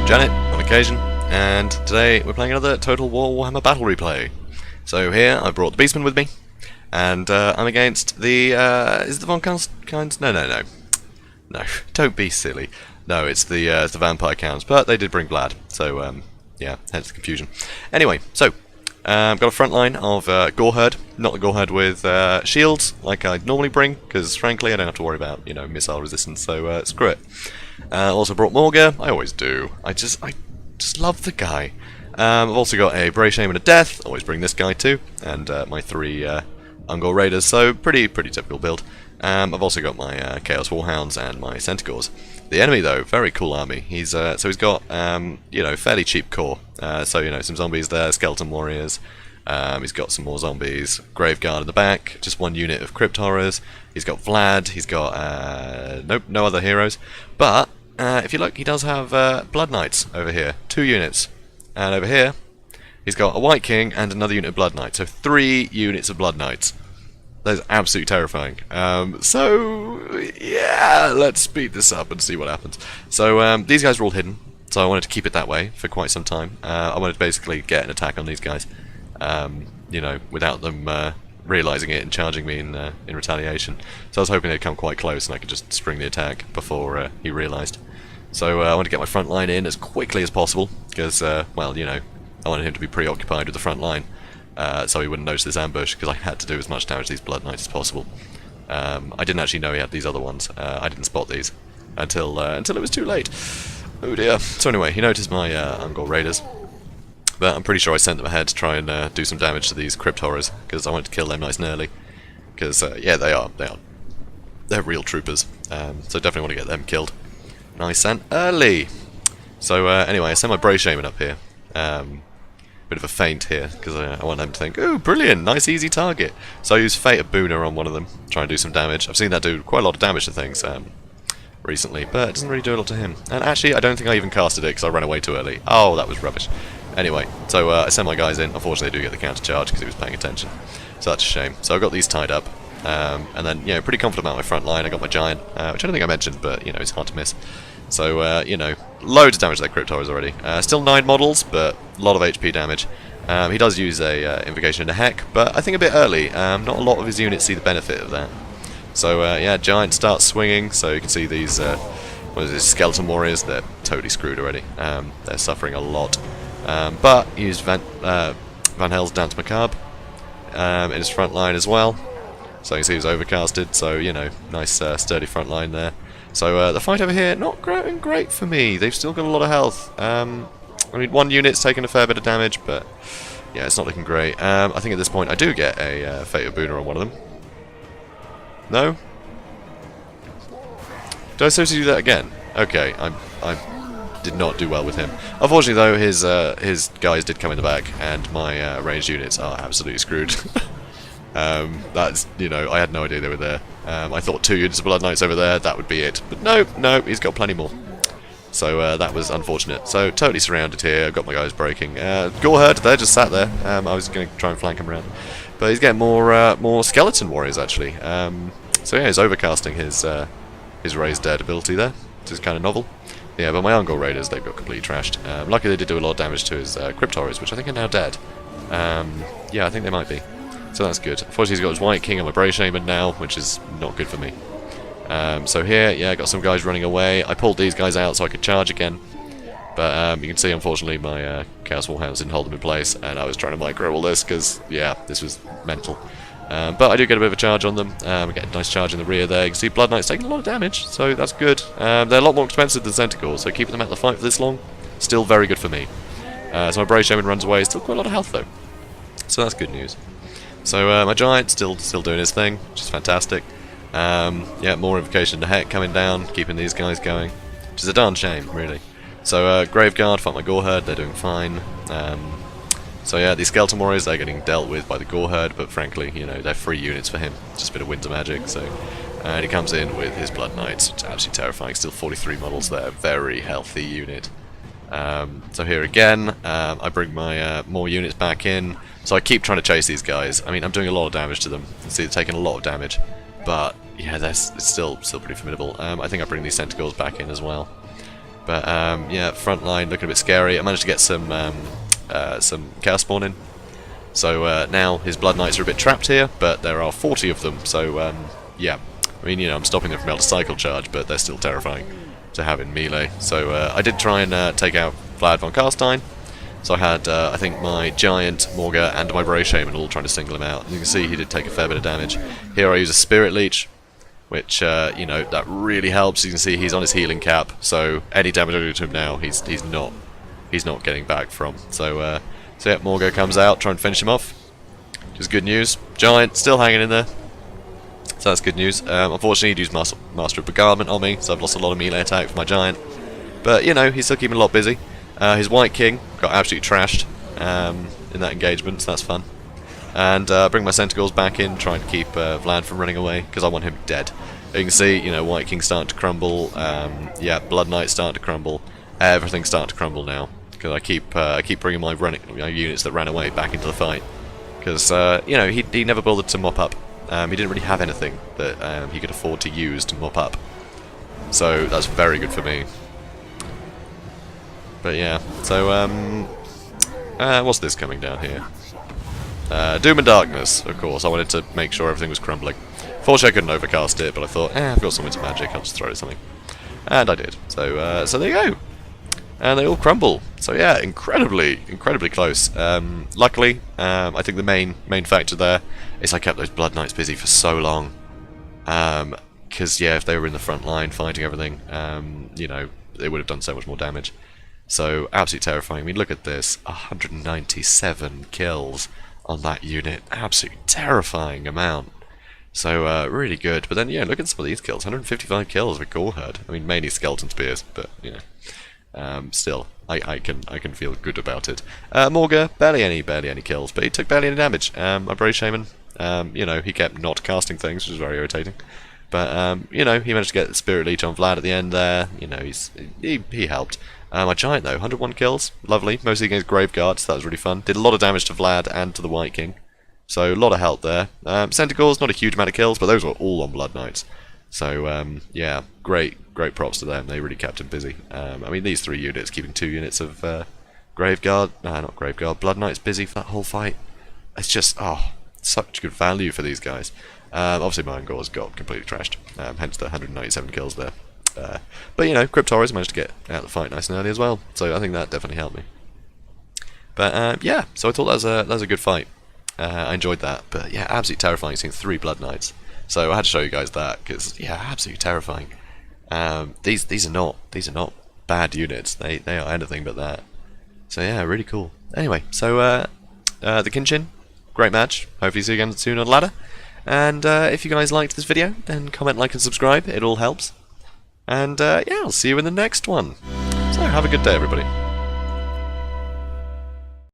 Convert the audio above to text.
Janet on occasion, and today we're playing another Total War Warhammer Battle Replay. So here I brought the Beastmen with me, and I'm against the is it the Von Kinds? No, don't be silly. No, it's the Vampire Counts, but they did bring Vlad, so yeah, hence the confusion. Anyway, so I've got a front line of Goreherd, not the Goreherd with shields like I'd normally bring, because frankly I don't have to worry about, you know, missile resistance, so screw it. Also brought Morga, I always do. I just love the guy. I've also got a Bray Shame and a Death, always bring this guy too, and my 3 Ungol Raiders, so pretty typical build. I've also got my Chaos Warhounds and my Centaurs. The enemy though, very cool army. He's he's got you know, fairly cheap core. So you know, some zombies there, skeleton warriors. He's got some more zombies, Graveguard in the back, just 1 unit of Crypt Horrors. He's got Vlad. He's got no other heroes. But if you look, he does have Blood Knights over here, 2 units, and over here he's got a White King and another unit of Blood Knights. So 3 units of Blood Knights. That is absolutely terrifying. So yeah, let's speed this up and see what happens. So these guys are all hidden, so I wanted to keep it that way for quite some time. I wanted to basically get an attack on these guys, you know, without them realising it and charging me in retaliation. So I was hoping they'd come quite close and I could just spring the attack before he realised. So I wanted to get my front line in as quickly as possible, because, well, you know, I wanted him to be preoccupied with the front line. So he wouldn't notice this ambush, because I had to do as much damage to these Blood Knights as possible. I didn't actually know he had these other ones. I didn't spot these until it was too late. Oh dear. So anyway, he noticed my Ungol Raiders, but I'm pretty sure I sent them ahead to try and do some damage to these Crypt Horrors, because I wanted to kill them nice and early. Because yeah, they're real troopers. So definitely want to get them killed nice and early. So anyway, I sent my Bray Shaman up here. Bit of a feint here, because I want them to think, ooh, brilliant, nice easy target. So I use Fate of Boona on one of them, try and do some damage. I've seen that do quite a lot of damage to things recently, but it doesn't really do a lot to him. And actually, I don't think I even casted it, because I ran away too early. Oh, that was rubbish. Anyway, so I sent my guys in. Unfortunately, they do get the counter charge, because he was paying attention. So that's a shame. So I got these tied up, and then, you know, pretty confident about my front line. I got my Giant, which I don't think I mentioned, but, you know, it's hard to miss. So, you know, loads of damage to their Crypt Horrors already. Still 9 models, but a lot of HP damage. He does use a Invocation into Heck, but I think a bit early. Not a lot of his units see the benefit of that. So, yeah, Giant starts swinging, so you can see these, what is this, Skeleton Warriors, they're totally screwed already. They're suffering a lot. But he used Van Hel's Dance Macabre in his front line as well. So you can see he's overcasted, so, you know, nice sturdy front line there. So the fight over here, not going great for me. They've still got a lot of health. I mean, 1 unit's taken a fair bit of damage, but yeah, it's not looking great. I think at this point I do get a Fate of Boona on one of them. No? Did I seriously do that again? Okay, I did not do well with him. Unfortunately though, his guys did come in the back, and my ranged units are absolutely screwed. That's, you know, I had no idea they were there. I thought 2 units of Blood Knights over there, that would be it. But no, he's got plenty more. So that was unfortunate. So totally surrounded here, I've got my guys breaking. Goreherd, they're just sat there. I was going to try and flank him around. But he's getting more Skeleton Warriors, actually. So yeah, he's overcasting his Raised Dead ability there, which is kind of novel. Yeah, but my Ungol Raiders, they've got completely trashed. Luckily they did do a lot of damage to his Crypt Horrors, which I think are now dead. Yeah, I think they might be. So that's good. Unfortunately, he's got his White King and my Bray Shaman now, which is not good for me. So here, yeah, got some guys running away. I pulled these guys out so I could charge again. But you can see, unfortunately, my Chaos Warhounds didn't hold them in place, and I was trying to micro all this, because, yeah, this was mental. But I do get a bit of a charge on them. I get a nice charge in the rear there. You can see Blood Knight's taking a lot of damage, so that's good. They're a lot more expensive than Centaurs, so keeping them out of the fight for this long, still very good for me. So my Bray Shaman runs away, still quite a lot of health, though. So that's good news. So my Giant still doing his thing, which is fantastic. Yeah, more Invocation to Heck coming down, keeping these guys going, which is a darn shame, really. So Graveguard, fight my Goreherd, they're doing fine. So yeah, these Skeleton Warriors, they're getting dealt with by the Goreherd, but frankly, you know, they're 3 units for him, just a bit of winter magic. So, and he comes in with his Blood Knights, it's absolutely terrifying. Still 43 models there, very healthy unit. So here again, I bring my more units back in. So I keep trying to chase these guys. I mean, I'm doing a lot of damage to them. You can see they're taking a lot of damage, but yeah, it's still pretty formidable. I think I bring these Centaurs back in as well. But yeah, front line looking a bit scary. I managed to get some chaos spawn in. So now his Blood Knights are a bit trapped here, but there are 40 of them. So yeah, I mean, you know, I'm stopping them from able to cycle charge, but they're still terrifying to have in melee. So I did try and take out Vlad von Carstein. So I had, I think, my Giant, Morga, and my Bray Shaman all trying to single him out. And you can see he did take a fair bit of damage. Here I use a Spirit Leech, which, you know, that really helps. You can see he's on his healing cap, so any damage I do to him now, he's not getting back from. So yeah, Morga comes out, trying to finish him off, which is good news. Giant still hanging in there, so that's good news. Unfortunately, he used Master of Beguilement on me, so I've lost a lot of melee attack for my Giant. But, you know, he's still keeping a lot busy. His White King got absolutely trashed in that engagement, so that's fun. And bring my Centaurs back in, trying to keep Vlad from running away, because I want him dead. You can see, you know, White King starting to crumble, yeah, Blood Knight starting to crumble, everything's starting to crumble now, because I keep bringing my units that ran away back into the fight. Because, you know, he never bothered to mop up. He didn't really have anything that he could afford to use to mop up. So that's very good for me. But yeah, so what's this coming down here? Doom and Darkness, of course. I wanted to make sure everything was crumbling. Fortunately, I couldn't overcast it, but I thought, I've got some winter magic, I'll just throw something. And I did. So there you go. And they all crumble. So yeah, incredibly close. Luckily, I think the main factor there is I kept those Blood Knights busy for so long. Because yeah, if they were in the front line fighting everything, you know, they would have done so much more damage. So absolutely terrifying. I mean, look at this, 197 kills on that unit. Absolutely terrifying amount. So really good. But then yeah, look at some of these kills. 155 kills with Goreherd. I mean, mainly skeleton spears, but you know, still, I can feel good about it. Morga, barely any kills, but he took barely any damage. My Brave Shaman, you know, he kept not casting things, which was very irritating. But you know, he managed to get the Spirit Leech on Vlad at the end there. You know, he helped. My Giant though, 101 kills, lovely, mostly against Graveguard, so that was really fun. Did a lot of damage to Vlad and to the White King, so a lot of help there. Centaurs, not a huge amount of kills, but those were all on Blood Knights. So yeah, great props to them, they really kept him busy. I mean, these 3 units, keeping 2 units of Graveguard, not Graveguard, Blood Knights busy for that whole fight. It's just, such good value for these guys. Obviously my Angor's got completely trashed, hence the 197 kills there. But you know, Cryptoris managed to get out of the fight nice and early as well, so I think that definitely helped me. But yeah, so I thought that was a good fight. I enjoyed that, but yeah, absolutely terrifying seeing 3 Blood Knights. So I had to show you guys that because yeah, absolutely terrifying. These are not bad units. They are anything but that. So yeah, really cool. Anyway, so the Kinchin, great match. Hopefully see you again soon on the ladder. And if you guys liked this video, then comment, like, and subscribe. It all helps. And yeah, I'll see you in the next one. So have a good day, everybody.